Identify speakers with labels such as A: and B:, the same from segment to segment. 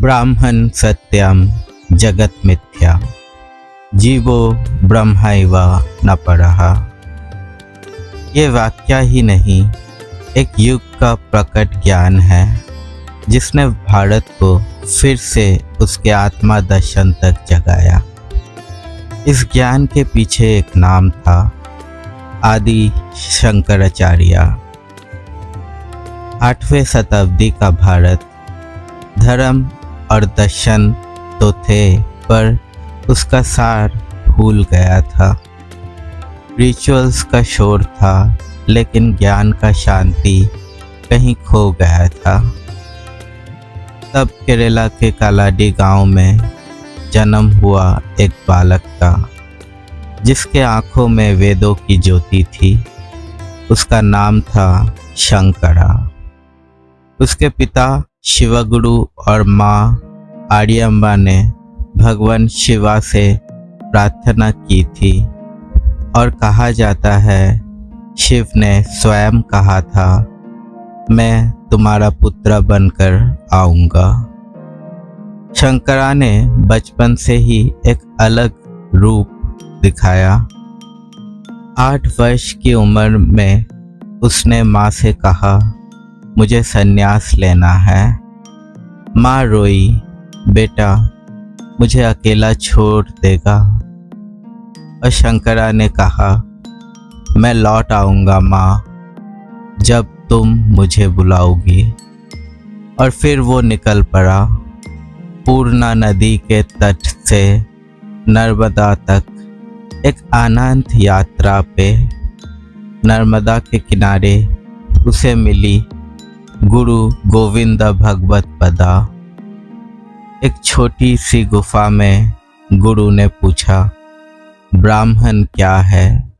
A: ब्राह्मण सत्यम जगत मिथ्या, जीवो ब्रह्मैव न परः। ये वाक्य ही नहीं, एक युग का प्रकट ज्ञान है जिसने भारत को फिर से उसके आत्मा दर्शन तक जगाया। इस ज्ञान के पीछे एक नाम था, आदि शंकराचार्य। 8वीं शताब्दी का भारत धर्म और दर्शन तो थे, पर उसका सार भूल गया था। रिचुअल्स का शोर था, लेकिन ज्ञान का शांति कहीं खो गया था। तब केरला के कालाडी गांव में जन्म हुआ एक बालक का, जिसके आंखों में वेदों की ज्योति थी। उसका नाम था शंकरा। उसके पिता शिवगुरु और माँ आर्यम्बा ने भगवान शिवा से प्रार्थना की थी, और कहा जाता है शिव ने स्वयं कहा था, मैं तुम्हारा पुत्र बनकर आऊँगा। शंकरा ने बचपन से ही एक अलग रूप दिखाया। 8 वर्ष की उम्र में उसने माँ से कहा, मुझे संन्यास लेना है। माँ रोई, बेटा मुझे अकेला छोड़ देगा? और शंकरा ने कहा, मैं लौट आऊँगा माँ, जब तुम मुझे बुलाओगी। और फिर वो निकल पड़ा। पूर्णा नदी के तट से नर्मदा तक एक अनंत यात्रा पे। नर्मदा के किनारे उसे मिली गुरु गोविंद भगवत पदा। एक छोटी सी गुफा में गुरु ने पूछा, ब्राह्मण क्या है?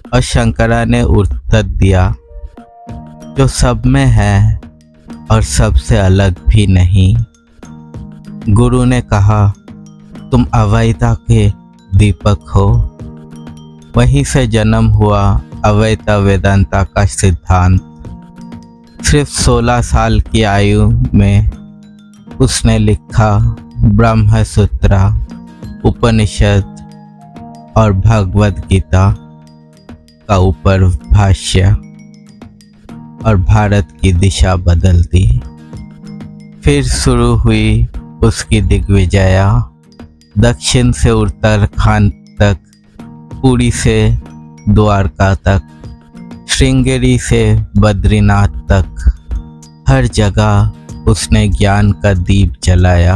A: और शंकरा ने उत्तर दिया, जो सब में है और सबसे अलग भी नहीं। गुरु ने कहा, तुम अवैता के दीपक हो। वहीं से जन्म हुआ अवैता वेदांता का सिद्धांत। सिर्फ 16 साल की आयु में उसने लिखा ब्रह्म सूत्र, उपनिषद और भगवद गीता का ऊपर भाष्य, और भारत की दिशा बदल दी। फिर शुरू हुई उसकी दिग्विजया। दक्षिण से उत्तराखंड तक, पुरी से द्वारका तक, श्रृंगेरी से बद्रीनाथ तक, हर जगह उसने ज्ञान का दीप जलाया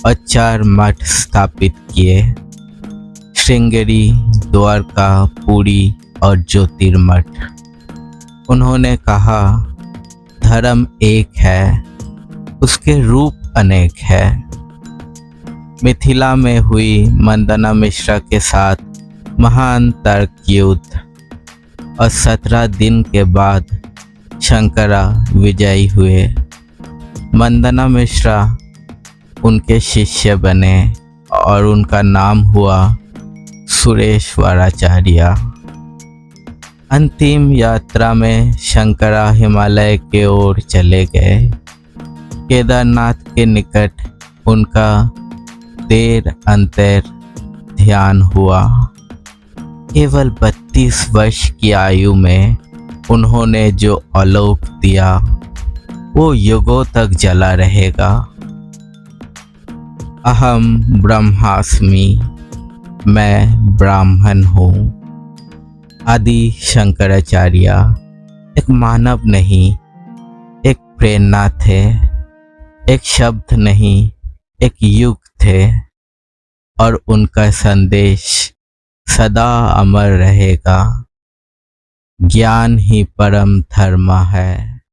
A: और 4 मठ स्थापित किए, श्रृंगेरी, द्वारका, पुरी और ज्योतिर्मठ। उन्होंने कहा, धर्म एक है, उसके रूप अनेक है। मिथिला में हुई मंदना मिश्रा के साथ महान तर्क युद्ध, और 17 दिन के बाद शंकरा विजयी हुए। मंदना मिश्रा उनके शिष्य बने और उनका नाम हुआ सुरेश्वराचार्य। अंतिम यात्रा में शंकरा हिमालय के ओर चले गए। केदारनाथ के निकट उनका देर अंतर ध्यान हुआ। केवल 32 वर्ष की आयु में उन्होंने जो आलोक दिया, वो युगों तक जला रहेगा। अहम ब्रह्मास्मि, मैं ब्राह्मण हूँ। आदि शंकराचार्य एक मानव नहीं, एक प्रेरणा थे। एक शब्द नहीं, एक युग थे, और उनका संदेश सदा अमर रहेगा। ज्ञान ही परम धर्म है।